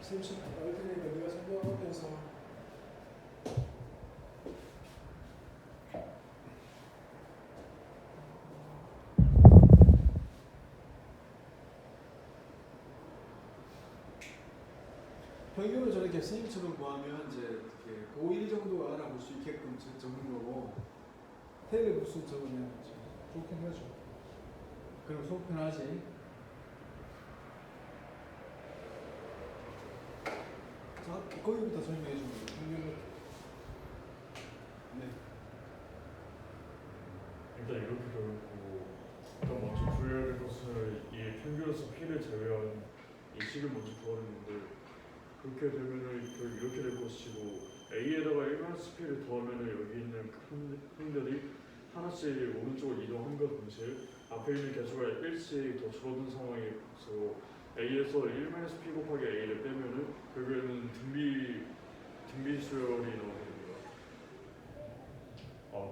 쌤씩 알 테니까 네가 설명하면서 평균을 저렇게 선생님처럼 구하면 이제 이렇게 고1 정도가 알아볼 수 있게끔 적는 거고 테일러 무슨 적으면 좋긴 하죠. 그럼 속 편하지. 자, 거기부터 설명해 주면 돼요. 평균을. 네. 일단 이렇게 배웠고 일단 먼저 구해야 될 것은 이 평균에서 P를 제외한 이 식을 먼저 구하는데 그렇게 되면은 이렇게 될 것이고 A에다가 1-P를 더하면은 여기 있는 항들이 하나씩 오른쪽으로 이동함과 동시에 앞에 있는 개수가 1씩 더 줄어든 상황에서 A에서 1-P 곱하기 A를 빼면은 결국에는 등비 수열이 나옵니다.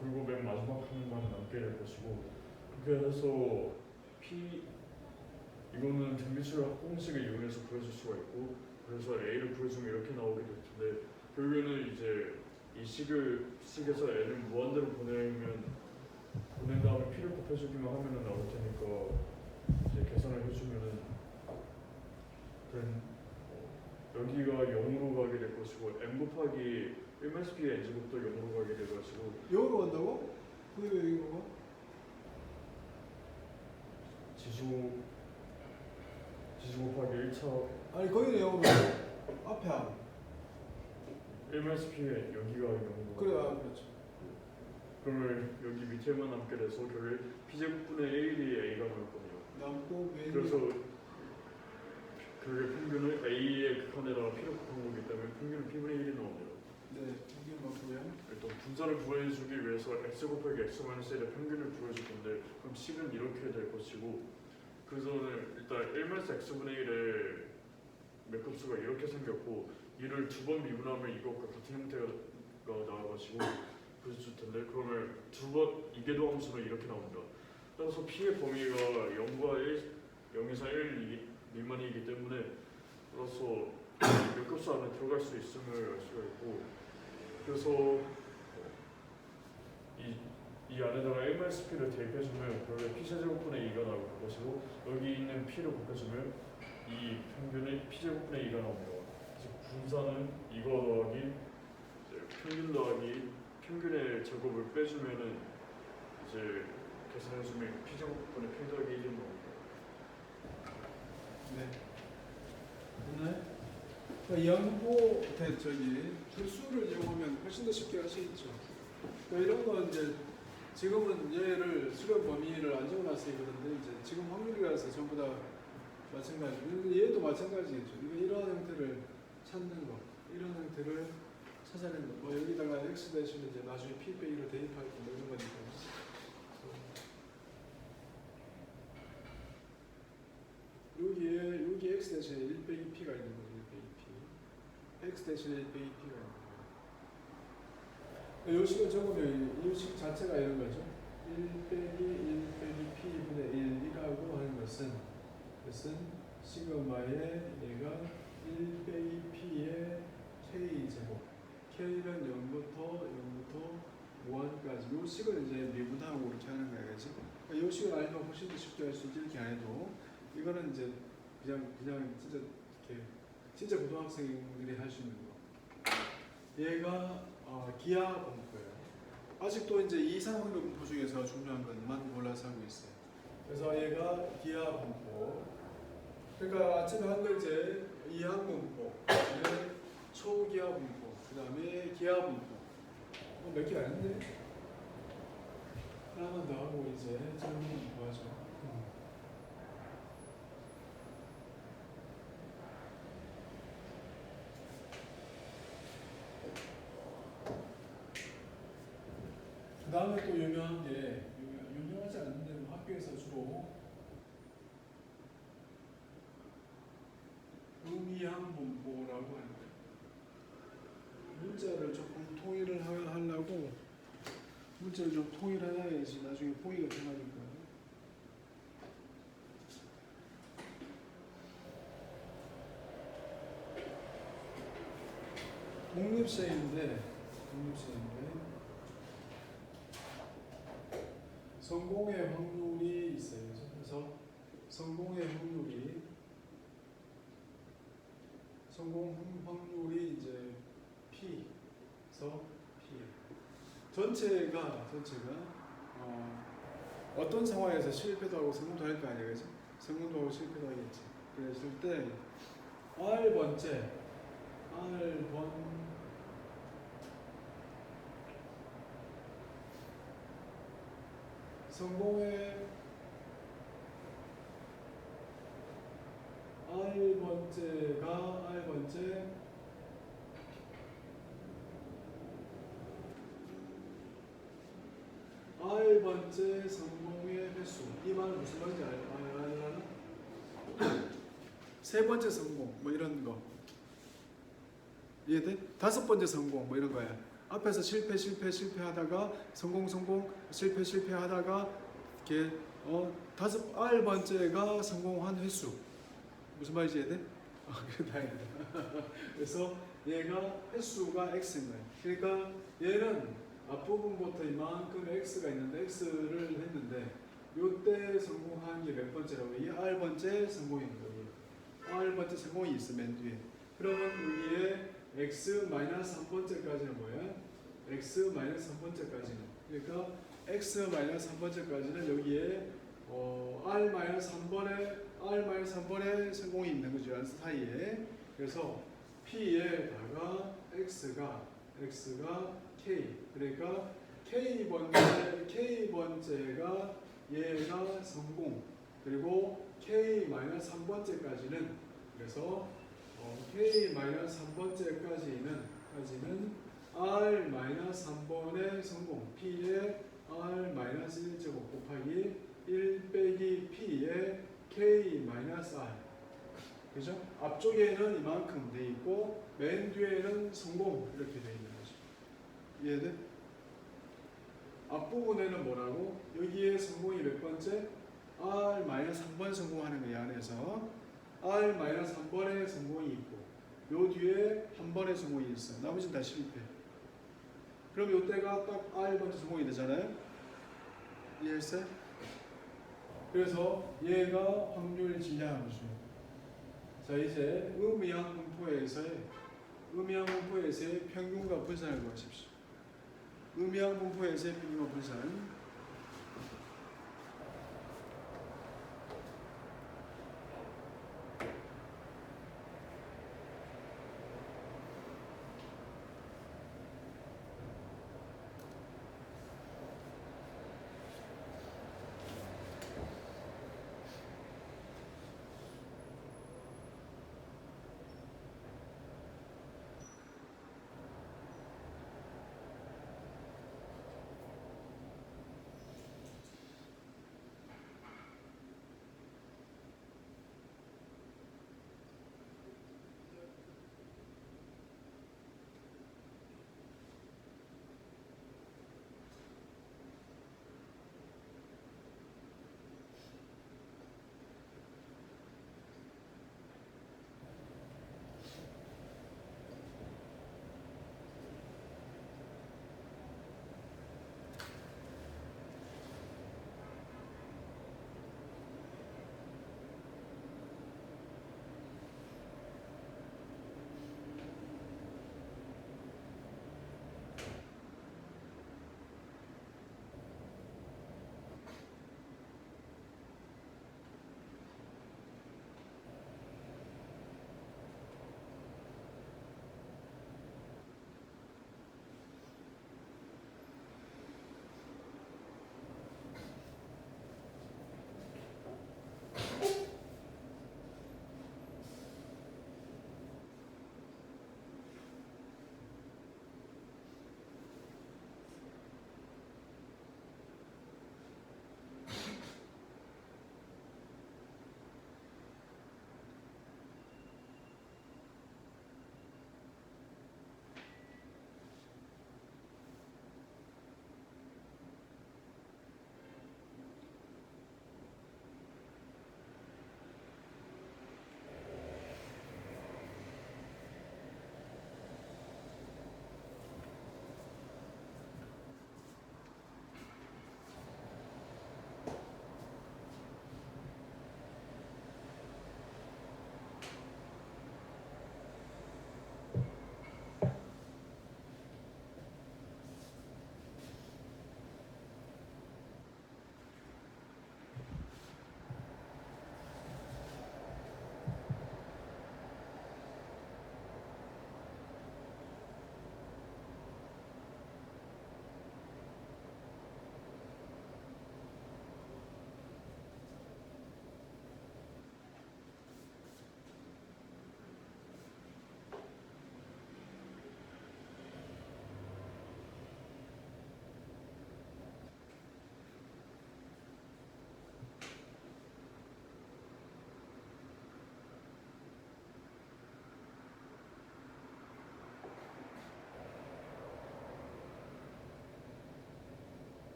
그리고 맨 마지막 항만 남게 될 것이고 그렇게 해서 P 이거는 등비수열 공식을 이용해서 구해줄 수가 있고 그래서 A를 구해주면 이렇게 나오게 될 텐데 결국에는 이제 이 식에서 N을 무한대로 보낸 다음에 P를 곱해주기만 하면은 나올 테니까 이제 계산을 해주면은 여기가 0으로 가게 될 것이고 n 곱하기 1-p의 n제곱도 0으로 가게 될 것이고 0으로 간다고? 그게 왜 0으로 가? 지수 곱하기 1차 아니 거기는 0으로 앞에 하고 1-p의 여기가 0으로 그래 그렇죠. 그러면 여기 밑에만 남게 돼서 결국 p제곱분의 1이 a가 나올 거네요. 남고 그래서 결국 평균을 a의 극한에다가 p를 곱한 거기 때문에 평균은 p분의 1이 나옵니다. 네, 평균 맞고요. 일단 분자를 구해주기 위해서 x 곱하기 x-1의 평균을 구해줄 건데 그럼 식은 이렇게 될 것이고 그래서 일단 1-x분의 1의 맥급수가 이렇게 생겼고 이를 두 번 미분하면 이것과 같은 형태가 나와가지고 그랬을 텐데 그러면 두 번 이계도 함수는 이렇게 나옵니다. 따라서 p의 범위가 0에서 1 미만이기 때문에 따라서 맥급수 안에 들어갈 수 있음을 알 수가 있고 그래서 이 안에다가 1-p를 대입해주면 결국에 p제곱분의 2가 나올 것이고 여기 있는 p를 곱해주면 이 평균의 p제곱분의 2가 나옵니다. 그래서 분사는 이거 더하기 평균 더하기 평균의 제곱을 빼주면은 이제 계산해주면 p제곱분의 p 더하기 1이 나옵니다. 네. 오늘 연보 저기 수를 이용하면 훨씬 더 쉽게 할 수 있죠. 이런 거 이제 지금은 얘를 수렴 범위를 안 적어놨으니 그런데 이제 지금 확률이라서 전부 다 마찬가지고 얘도 마찬가지겠죠. 이런 형태를 찾는 거, 이런 형태를 찾아내는 거. 뭐 여기다가 x 대신에 이제 나중에 p 빼기로 대입할 거 뭐 이런 거니까. 여기 x 대신에 1 빼기 p가 있는 거죠. 1 빼기 p. x 대신에 1 빼기 p가 있는 거예요. 이 식을 적으면 이 식 자체가 이런 거죠. 1 빼기 1 빼기 p분의 1이라고 하는 것은 시그마의 얘가 1 빼기 p의 k제곱 k는 0부터 무한까지 이 식을 이제 미분하고 이렇게 하는 거예요. 그렇죠? 이 식을 알면 훨씬 더 쉽게 할 수 있지 이렇게 안 해도 이거는 이제 그냥 진짜 이렇게 진짜 고등학생들이 할 수 있는 거. 얘가 기하 분포예요. 아직도 이제 이상 확률 분포 중에서 중요한 것만 골라서 하고 있어요. 그래서 얘가 기하 분포. 그러니까 아침에 한 거 이제 이항 분포, 초기하 분포, 그 다음에 기하 분포. 몇 개 안 했네. 하나만 더 하고 이제 정리 공부하죠. 그 다음에 또 유명한 게 유명하지 않은데 뭐 학교에서 주로 음이항 분포라고 하는 거예요. 문자를 조금 통일을 하려고 문자를 좀 통일해야지 나중에 보기가 편하니까. 독립생인데 성공의 확률이 있어요. 그래서 성공 확률이 이제 P에서 P 전체가 어떤 상황에서 실패도 하고 성공도 할 거 아니에요, 그죠? 성공도 하고 실패도 하겠지. 그랬을 때 R번째 성공의 R번째 성공의 횟수. 이 말은 무슨 말인지 알려나? 세 번째 성공 뭐 이런 거 이해돼? 다섯 번째 성공 뭐 이런 거야. 앞에서 실패하다가 성공 실패하다가 이렇게 다섯 번째가 성공한 횟수. 무슨 말인지 이해돼? 그래 다행이다. 그래서 얘가 횟수가 x인 거야. 그러니까 얘는 앞부분부터 이만큼 x가 있는데 x를 했는데 요때 성공한 게 몇 번째라고? 이게 R번째 성공인 거예요. R번째 성공이 있어 맨 뒤에. 그러면 여기에 x-3번째까지는 뭐야? x-3번째까지는 그러니까 x-3번째까지는 여기에 R-3번에 성공이 있는 거죠. 사이에. 그래서 P에다가 x가 K. 그러니까 K번째가 얘가 성공. 그리고 K-3번째까지는 그래서 K-3번째까지는 R-3번의 성공. P의 R-1제곱 곱하기 1 빼기 P의 K-R. 그죠? 앞쪽에는 이만큼 돼 있고 맨 뒤에는 성공 이렇게 돼 있는 거죠. 이해돼? 앞부분에는 뭐라고? 여기에 성공이 몇 번째? R-3번 성공하는 거야. 안에서 R-3번의 성공이 있고 요 뒤에 한 번의 성공이 있어. 나머지는 다 실패. 그럼 요때가 딱 R번째 성공이 되잖아요. 이해했어요? 그래서 얘가 확률 질량함수. 자 이제 음이항분포에서의 평균과 분산을 구하십시오. 음이항분포에서의 평균과 분산.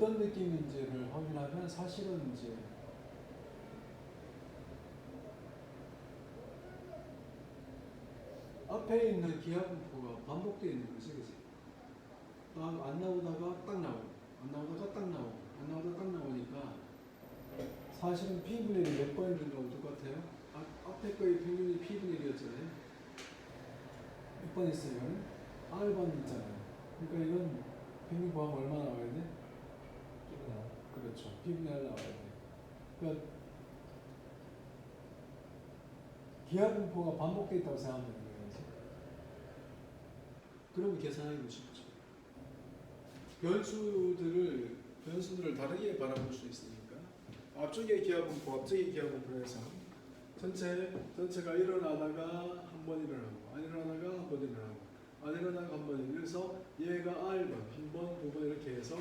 어떤 느낌인지를 확인하면 사실은 이제 앞에 있는 기하분포가 반복되어 있는 거지, 그치? 안 나오다가 딱 나오고, 안 나오다가 딱 나오고, 안 나오다가 딱 나오니까 사실은 P분의 1이 몇 번 있는 거하고 똑같아요? 앞에 거의 평균이 P분의 1이었잖아요. 몇 번 있어요, 이거는? R번 있잖아요. 그러니까 이건 평균 구하면 얼마 나와야 돼? 그렇죠. P분의 R 나와야 돼. 그러니까 기하분포가 반복되어 있다고 생각하면 되는 거예요. 그러면 계산하기도 쉽죠. 변수들을 다르게 바라볼 수 있으니까 앞쪽에 기하분포, 앞쪽에 기하분포로 해서 전체가 일어나다가 한 번 일어나고 안 일어나다가 한 번 일어나고 안 일어나다가 한 번 일어나고 그래서 얘가 R번, 한 번, 두 번 이렇게 해서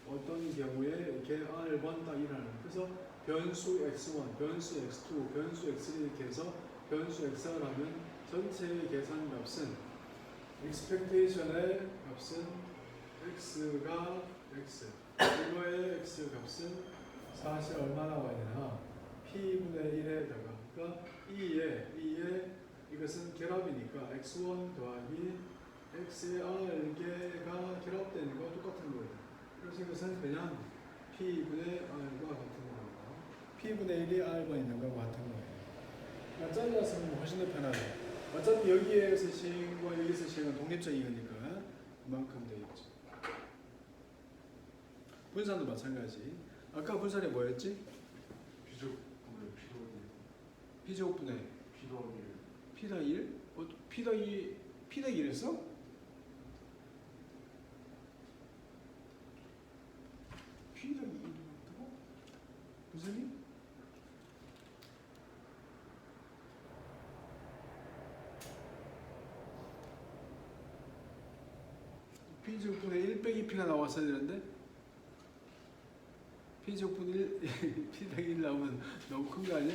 어떤 경우에 이렇게 R번 딱 일어나는 그래서 변수 X1, 변수 X2, 변수 X3 이렇게 해서 변수 X를 하면 전체의 계산 값은 expectation의 값은 x가 x 이거의 x 값은 사실 얼마 나와야 되나 p분의 1에다가 그러니까 2에 이것은 결합이니까 x1 더하기 x의 r개가 결합되는 거 똑같은 거예요. 그래서 이것은 그냥 p분의 r과 같은 겁니다. p분의 1이 r번 있는 거와 같은 거예요. 그러니까 잘라서 훨씬 더 편하죠. 어차피 여기에서 시행과 여기서 시행은 독립적인 거니까 그만큼 되겠죠. 분산도 마찬가지. 아까 분산이 뭐였지? P제곱분의 P 더하기 1? P 더하기 1 했어? P 더하기 1이 맞다고? 분산이? P제곱분의 1 빼기 P가 나왔어야 되는데 P제곱분 1, P 더하기 1 나오면 너무 큰 거 아니야?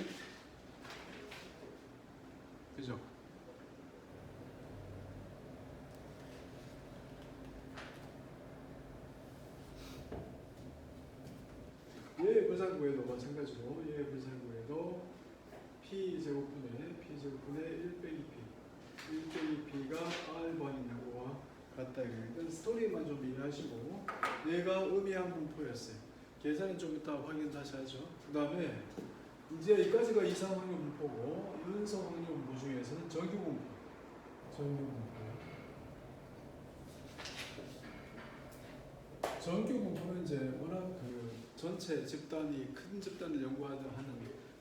그죠? 얘 분산구에도 마찬가지로 얘 분산구에도 P제곱분의 1 빼기 P 1 빼기 P가 R번 있는 거와 같다. 이건 스토리만 좀 이해하시고 얘가 의미한 분포였어요. 계산은 좀 이따 확인 다시 하죠. 그 다음에 이제 여기까지가 이상 확률 분포고 연속 확률 분포 중에서는 정규 분포. 정규 분포는 이제 워낙 그 전체 집단이 큰 집단을 연구하는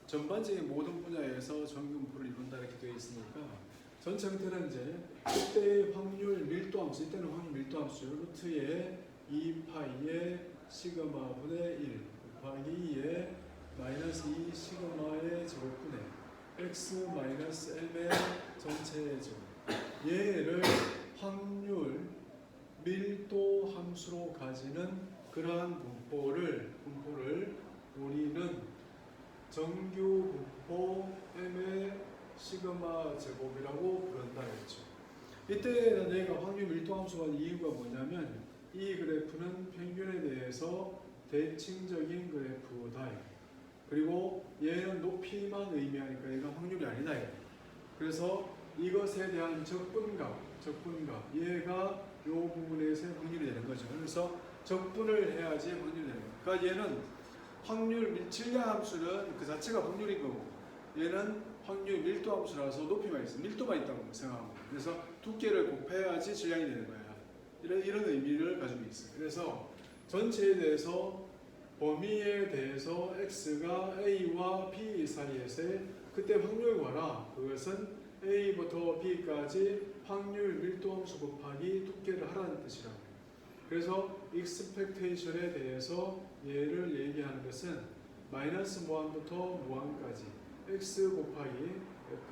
전반적인 모든 분야에서 정규 분포를 이룬다 이렇게 되어 있으니까 전체 형태는 이제 그때의 확률 밀도함수, 이때는 확률 밀도함수 루트에 2파이의 시그마분의 1 곱하기 2의 마이너스 2 시그마의 제곱분의 x 마이너스 m의 전체의 제곱. 얘를 확률 밀도 함수로 가지는 그러한 분포를 우리는 정규 분포 m의 시그마 제곱이라고 부른다 했죠. 이때는 얘가 확률 밀도 함수가 이유가 뭐냐면 이 그래프는 평균에 대해서 대칭적인 그래프다. 그리고 얘는 높이만 의미하니까 얘가 확률이 아니다. 그래서 이것에 대한 적분값 얘가 이 부분에서의 확률이 되는 거죠. 그래서 적분을 해야지 확률이 되는 거예요. 그러니까 얘는 확률 질량 함수는 그 자체가 확률인 거고 얘는 확률 밀도 함수라서 높이만 있어 밀도만 있다고 생각하고 그래서 두께를 곱해야지 질량이 되는 거야. 이런 의미를 가지고 있어요. 그래서 전체에 대해서 범위에 대해서 x가 a와 b 사이에서의 그때 확률 구하라. 그것은 a부터 b까지 확률 밀도함수 곱하기 두께를 하라는 뜻이라고 해요. 그래서 expectation에 대해서 얘를 얘기하는 것은 마이너스 무한부터 무한까지 x 곱하기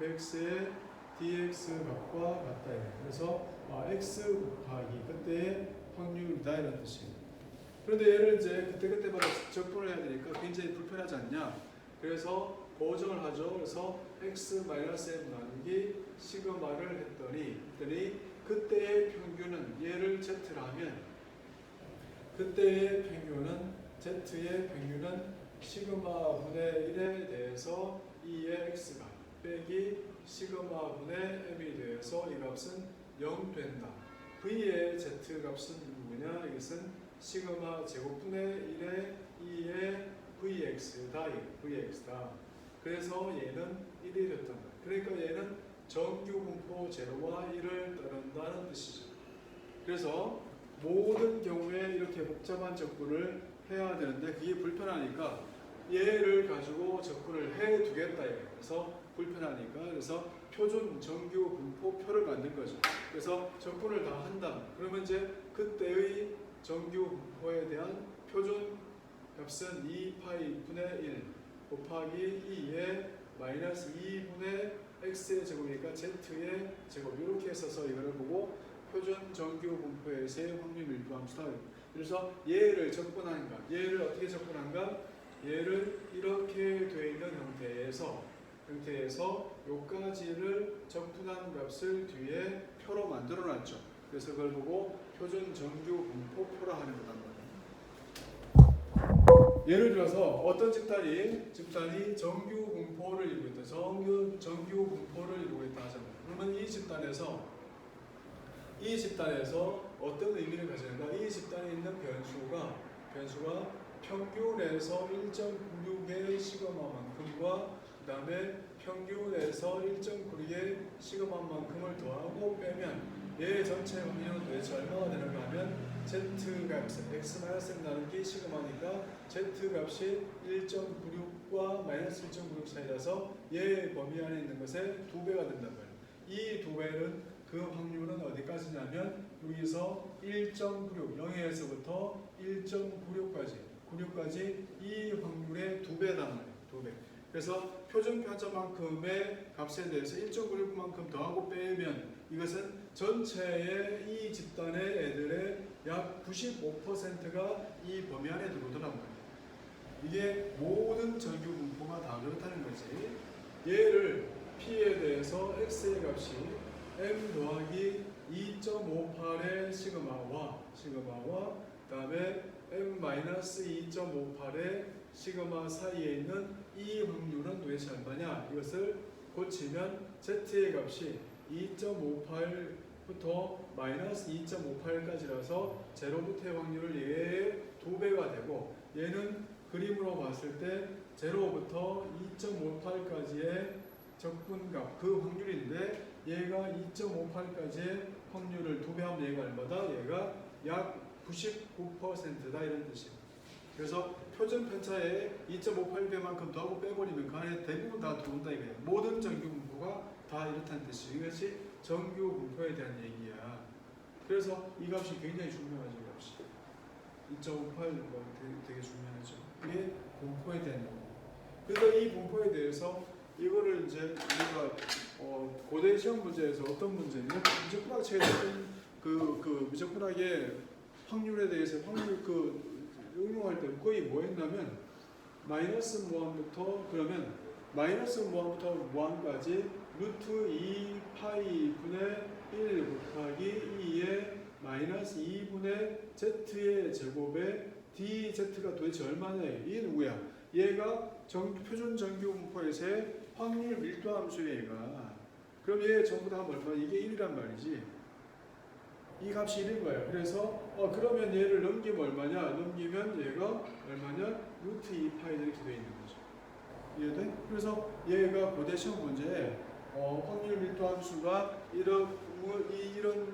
fx의 dx 값과 같다. 그래서 x 곱하기 그때의 확률이다 이런 뜻이에요. 그런데 얘를 이제 그때마다 적분을 해야 되니까 굉장히 불편하지 않냐. 그래서 보정을 하죠. 그래서 x-m 나누기 시그마를 했더니 그때의 평균은 얘를 z라 하면 그때의 평균은 Z의 평균은 시그마 분의 1에 대해서 2의 x가 빼기 시그마 분의 m이 대해서 이 값은 0 된다. V의 Z 값은 누구냐? 이것은 시그마 제곱분의 1의 2의 Vx다. Vx다. 그래서 얘는 1이 됐단 말이야. 그러니까 얘는 정규 분포 제로와 1을 따른다는 뜻이죠. 그래서 모든 경우에 이렇게 복잡한 접근을 해야 되는데 그게 불편하니까 얘를 가지고 접근을 해 두겠다. 그래서 불편하니까 그래서 표준 정규 분포표를 만든 거죠. 그래서 접근을 다 한다. 그러면 이제 그때의 정규 분포에 대한 표준 값은 2파이 분의 1 곱하기 2의 마이너스 2분의 x의 제곱이니까 z의 제곱 이렇게 써서 이거를 보고 표준 정규 분포에서의 확률 밀도함수다. 그래서 얘를 접근한가? 얘를 어떻게 접근한가? 얘를 이렇게 되어 있는 형태에서 요까지를 접근한 값을 뒤에 표로 만들어 놨죠. 그래서 그걸 보고 표준 정규 분포표라 하는 거단 말이에요. 예를 들어서 어떤 집단이 정규 분포를 이루고 있다. 정규 분포를 이루고 있다 하잖아요. 그러면 이 집단에서 어떤 의미를 가지는가? 이 집단에 있는 변수가 평균에서 1.96의 시그마만큼과 그 다음에 평균에서 1.96의 시그마만큼을 더하고 빼면 얘 전체 확률은 도대체 얼마가 되는가 하면 Z값, X-M 나누기 시그마니까 Z값이 1.96과 마이너스 1.96 사이라서 얘 범위 안에 있는 것의 2배가 된단 말이에요. 이 2배는 그 확률은 어디까지냐면 여기서 1.96, 0에서부터 1.96까지 이 확률의 2배단 말이에요. 2배. 그래서 표준 편차만큼의 값에 대해서 1.96만큼 더하고 빼면 이것은 전체의 이 집단의 애들의 약 95%가 이 범위 안에 들어오더란 말이에요. 이게 모든 정규 분포가 다 그렇다는 거지. 얘를 P에 대해서 X의 값이 M 더하기 2.58의 시그마와 그 다음에 M-2.58의 시그마 사이에 있는 이 확률은 도대체 얼마냐? 이것을 고치면 Z의 값이 2.58부터 마이너스 2.58까지라서 제로부터의 확률을 얘의 2배가 되고 얘는 그림으로 봤을 때 제로부터 2.58까지의 적분값 그 확률인데 얘가 2.58까지의 확률을 2배하면 얘가 얼마다? 얘가 약 99%다 이런 뜻이에요. 그래서 표준 편차에 2.58배만큼 더하고 빼버리면 그 안에 대부분 다 들어온다 이거예요. 모든 정규 분포가 다 이렇다는 뜻이에요. 이것이 정규 분포에 대한 얘기야. 그래서 이 값이 굉장히 중요하죠. 이 값이 2.58 되게 중요하죠. 이게 분포에 대한 얘기. 그래서 이 분포에 대해서 이거를 이제 우리가 고대 시험 문제에서 어떤 문제냐면 미적분학 책에 그 미적분학의 확률에 대해서 응용할 때 거의 뭐 했냐면 마이너스 무한부터 그러면 마이너스 무한부터 무한까지 루트 2 파이 분의 1 곱하기 2의 마이너스 2분의 z의 제곱에 dz가 도대체 얼마냐? 이게 누구야? 얘가 표준 정규 분포에서의 확률 밀도 함수예요. 얘가. 그럼 얘 전부 다 얼마? 이게 1이란 말이지. 이 값이 1인 거예요. 그래서 그러면 얘를 넘기면 얼마냐? 넘기면 얘가 얼마냐? 루트 2파이 이렇게 되어 있는 거죠. 이해돼? 그래서 얘가 고대 시험 문제에 확률 밀도 함수가 이런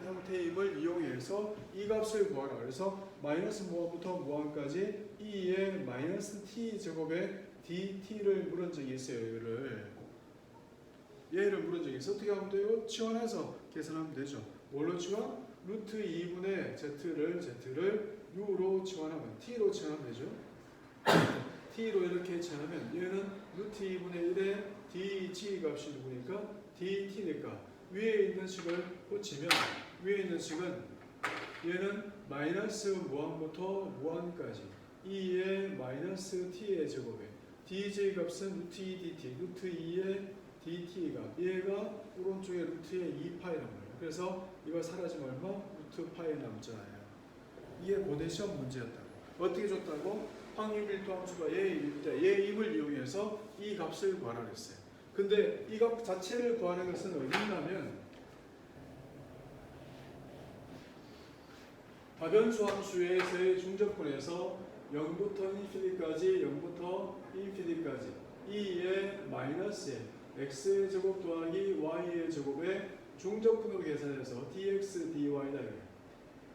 형태임을 이용해서 이 값을 구하라. 그래서 마이너스 무한부터 무한까지 2의 마이너스 t 제곱에 dt를 물은 적이 있어요. 얘를 물은 적이 있어. 어떻게 하면 돼요? 치환해서 계산하면 되죠. 뭘로 치환? 루트 2분의 z를 u로 치환하면 t로 치환하면 되죠. t로 이렇게 치환하면 얘는 루트 2분의 1의 dg 값이 누구니까 dt니까 위에 있는 식을 고치면 위에 있는 식은 얘는 마이너스 무한부터 무한까지 2의 마이너스 t의 제곱에 dj 값은 루트 2 dt 루트 2의 dt가 얘가 오른쪽에 루트의 2파이란 말이에요. 그래서 이거 사라지면 얼마? 루트 파이 남잖아요. 이게 고대 시험 문제였다고. 어떻게 줬다고? 확률 밀도 함수가 얘입니다. 얘임을 이용해서 이 값을 구하라 그랬어요. 근데 이 값 자체를 구하는 것은 어디 있냐면 다변수 함수에서의 중적분에서 0부터 인피니까지 0부터 인피니까지 2의 마이너스에 x의 제곱 더하기 y의 제곱의 중적분으로 계산해서 dx dy다.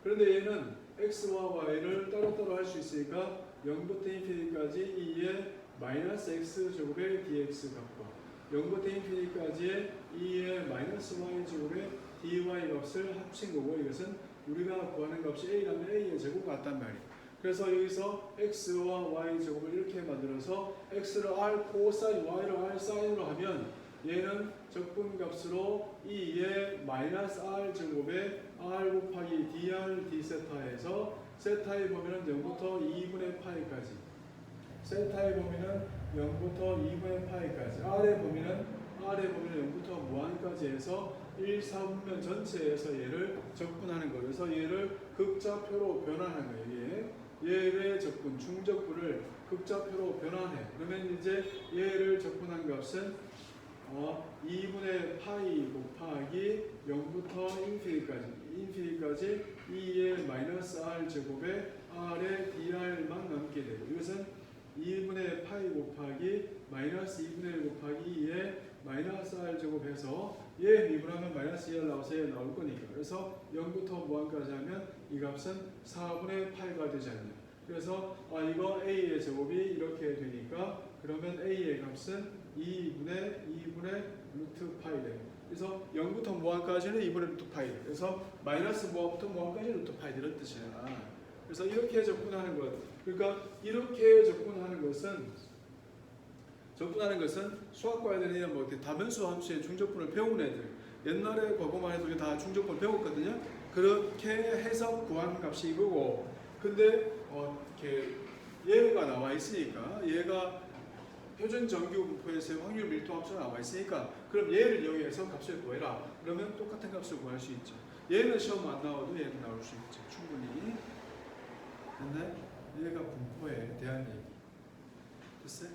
그런데 얘는 x와 y를 따로따로 할 수 있으니까 0부터 인피니까지 2의 마이너스 x 제곱의 dx 값과 0부터 인피니까지의 2의 마이너스 y 제곱의 dy 값을 합친 거고 이것은 우리가 구하는 값이 a라면 a의 제곱 같단 말이에요. 그래서 여기서 x와 y 제곱을 이렇게 만들어서 x를 r 코사인, y를 r 사인으로 하면 얘는 적분값으로 2의 마이너스 r 제곱에 r 곱하기 dr d세타에서 세타의 범위는 0부터 2분의 파이까지, 세타의 범위는 0부터 2분의 파이까지, r의 범위는 0부터 무한까지 해서 1, 4분면 전체에서 얘를 적분하는 거예요. 그래서 얘를 극좌표로 변환하는 거예요. 얘의 적분, 중적분을 극좌표로 변환해. 그러면 이제 얘를 적분한 값은 2분의 파이 곱하기 0부터 인피니까지 2의 마이너스 r 제곱에 r의 dr만 남게 되고 이것은 2분의 파이 곱하기 마이너스 2분의 1 곱하기 2의 마이너스 r 제곱해서 얘 미분하면 마이너스 2r 나와서 얘 나올 거니까 그래서 0부터 무한까지 하면 이 값은 4분의 8가 되지 않냐. 그래서 이거 a의 제곱이 이렇게 되니까 그러면 a의 값은 2분의 루트 파이 돼요. 그래서 0부터 무한까지는 2분의 루트 파이 돼요. 그래서 마이너스 무한부터 무한까지 루트 파이 이런 뜻이야. 그래서 이렇게 접근하는 것. 그러니까 이렇게 접근하는 것은 수학과 애들이 뭐 이렇게 다변수 함수의 중적분을 배운 애들 옛날에 과거만 해도 다 중적분을 배웠거든요. 그렇게 해서 구한 값이 이거고 근데 이렇게 얘가 나와 있으니까 얘가 표준 정규 분포에서의 확률 밀도 함수가 나와 있으니까 그럼 얘를 이용해서 값을 구해라. 그러면 똑같은 값을 구할 수 있죠. 얘는 시험 안 나와도 얘는 나올 수 있죠. 충분히. 근데 얘가 분포에 대한 얘기. 됐어요?